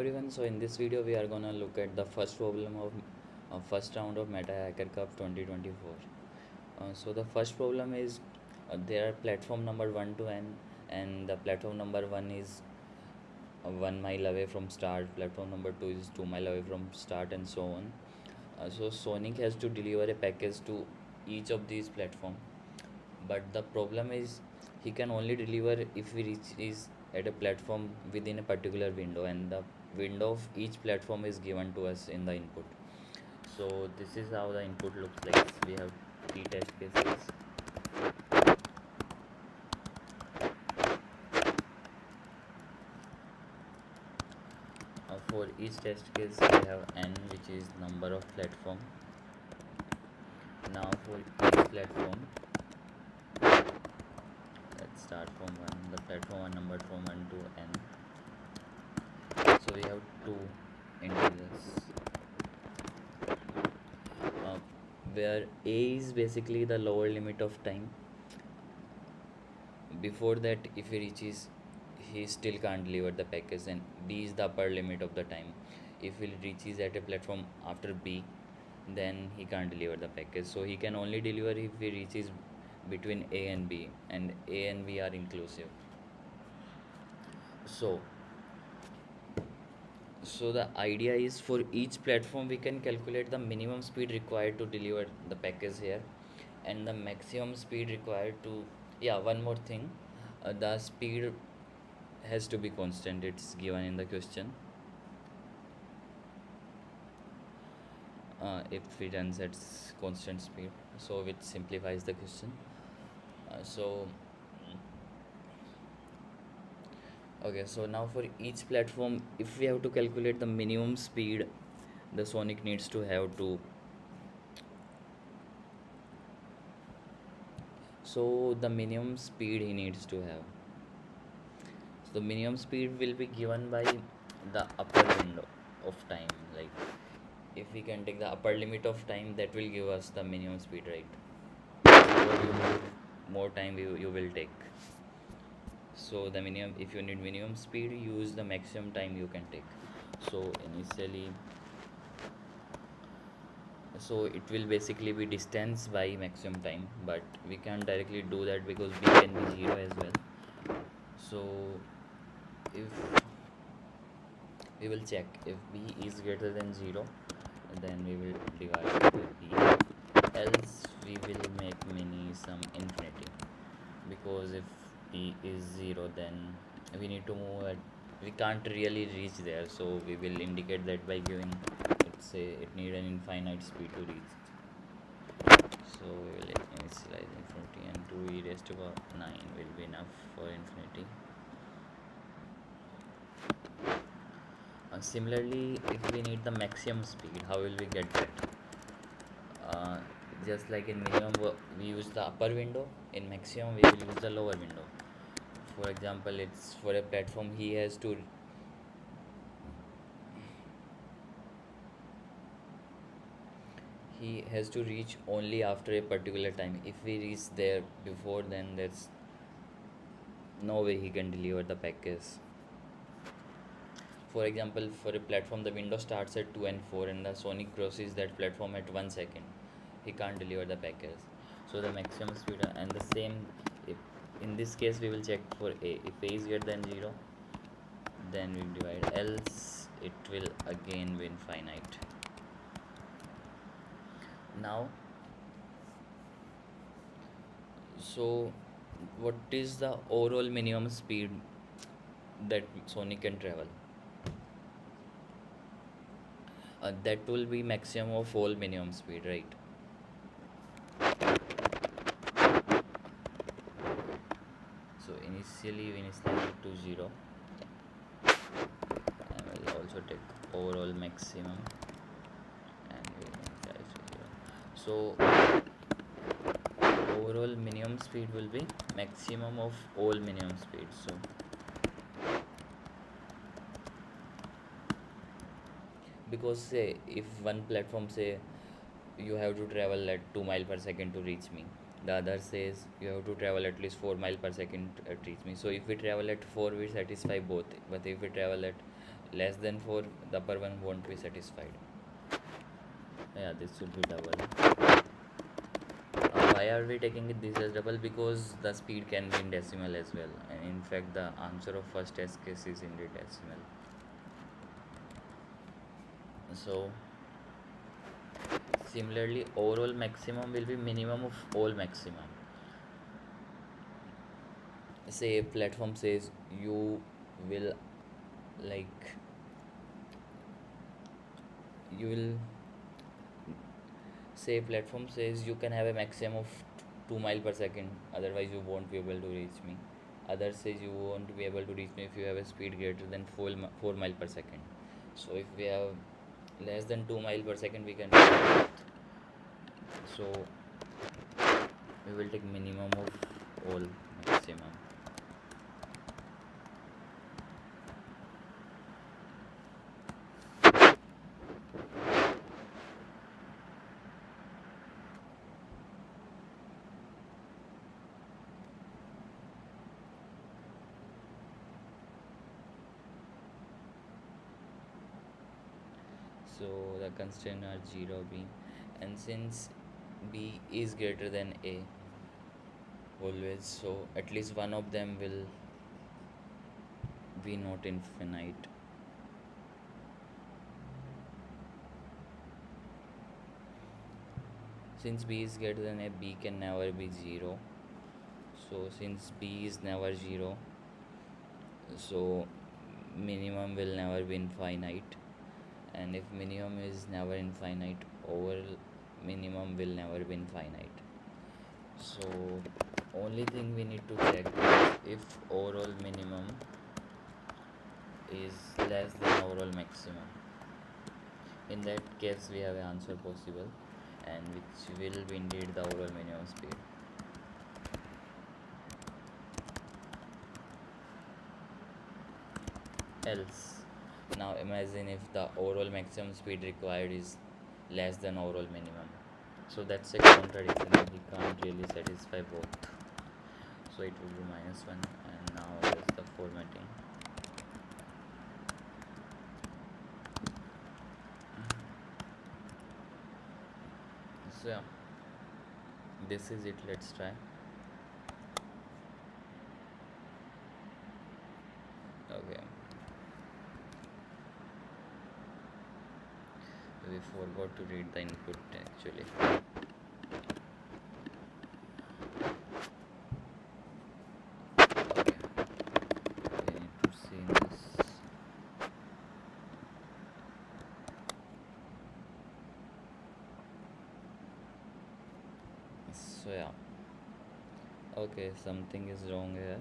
Everyone, so in this video we are gonna look at the first problem of first round of Meta Hacker Cup 2024. So the first problem is there are platform number 1 to n, and the platform number 1 is 1 mile away from start, platform number 2 is 2 mile away from start, and so on. So Sonic has to deliver a package to each of these platform, but the problem is he can only deliver if he reaches at a platform within a particular window, and the window of each platform is given to us in the input. So this is how the input looks like. We have three test cases. For each test case we have n, which is number of platform. Now for each platform, let's start from 1, the platform are numbered from 1 to n. So we have two integers, uh, where a is basically the lower limit of time. Before that, if he reaches, he still can't deliver the package, and b is the upper limit of the time. If he reaches at a platform after b, then he can't deliver the package. So he can only deliver if he reaches between a and b, and a and b are inclusive. So the idea is, for each platform we can calculate the minimum speed required to deliver the package here, and the maximum speed required to, yeah, one more thing, the speed has to be constant. It's given in the question. If it runs at constant speed, so which simplifies the question. So okay, so now for each platform, if we have to calculate the minimum speed the Sonic needs to have to, so the minimum speed he needs to have, so the minimum speed will be given by the upper window of time. Like, if we can take the upper limit of time, that will give us the minimum speed, right? More you move, more time you will take. So the minimum, if you need minimum speed, use the maximum time you can take. So initially, so it will basically be distance by maximum time, but we can't directly do that because b can be 0 as well. So if we will check, if b is greater than 0, then we will divide by b, else we will make mini sum infinity, because if b is 0, then we need to move at, we can't really reach there, so we will indicate that by giving, let's say it need an infinite speed to reach. So we will initialize infinity, and 2 e raised to power 9 will be enough for infinity. Similarly, if we need the maximum speed, how will we get that? uh, just like in minimum we use the upper window, in maximum we will use the lower window. For example, it's for a platform he has to reach only after a particular time. If we reach there before, then there's no way he can deliver the package. For example, for a platform the window starts at 2 and 4, and the Sonic crosses that platform at 1 second, he can't deliver the package. So the maximum speed, and the same, if in this case we will check for a, if a is greater than 0, then we divide, else it will again be infinite. Now, so what is the overall minimum speed that Sonic can travel? That will be maximum of all minimum speed, right? So initially we initialize it to 0, and we'll also take overall maximum, and we initialize to 0. So overall minimum speed will be maximum of all minimum speed. So because, say, if one platform say you have to travel at 2 mile per second to reach me, the other says you have to travel at least 4 mile per second to reach me. So if we travel at 4, we satisfy both, but if we travel at less than 4, the upper one won't be satisfied. Yeah, this should be double. Why are we taking it this as double? Because the speed can be in decimal as well, and in fact the answer of first test case is in the decimal. So similarly, overall maximum will be minimum of all maximum. Say platform says you will, like, you will say platform says you can have a maximum of 2 mile per second, otherwise you won't be able to reach me. Others says you won't be able to reach me if you have a speed greater than 4 mile per second. So if we have less than 2 mile per second, we can, so we will take minimum of all maximum. So the constraint are 0 b, and since b is greater than a always, so at least one of them will be not infinite. Since b is greater than a, b can never be 0. So since b is never 0, so minimum will never be infinite, and if minimum is never infinite, overall minimum will never be infinite. So only thing we need to check is if overall minimum is less than overall maximum. In that case we have an answer possible, and which will be indeed the overall minimum speed. Else, now imagine if the overall maximum speed required is less than overall minimum, so that's a contradiction, we can't really satisfy both. So it will be -1, and now there's the formatting. So yeah, this is it, let's try. Okay, we forgot to read the input actually. Okay, we need to see this. So yeah, okay, something is wrong here.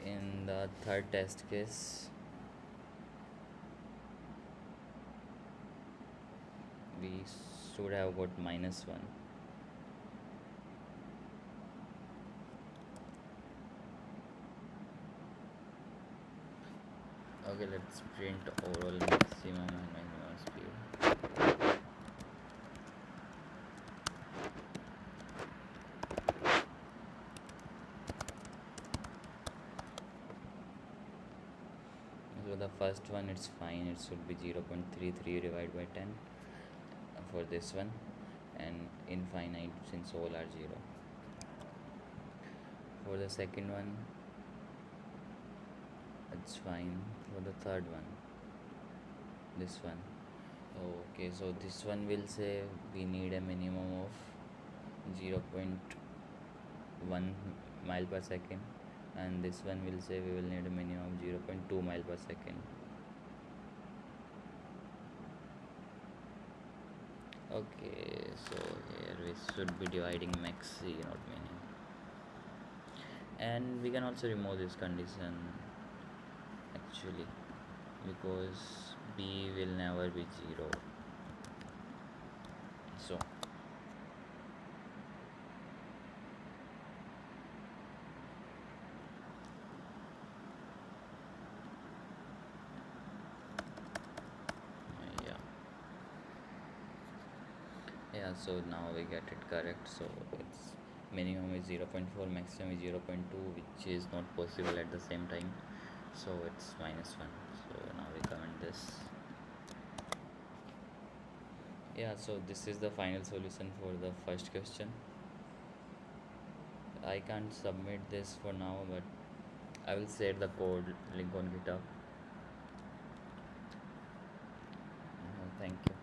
In the third test case, we should have got -1. Okay, let's print overall maximum and minimum speed. So the first one, it's fine, it should be 0.33 divided by 10 for this one, and infinite since all are 0. For the second one, it's fine. For the third one, this one, okay, so this one will say we need a minimum of 0.1 mile per second, and this one will say we will need a minimum of 0.2 mile per second. Okay, so here we should be dividing maxi, not mini, and we can also remove this condition actually, because b will never be 0. So yeah, yeah, so now we get it correct. So it's minimum is 0.4, maximum is 0.2, which is not possible at the same time. so it's -1. So now we comment this. Yeah, so this is the final solution for the first question. I can't submit this for now, but I will share the code link on GitHub. Thank you.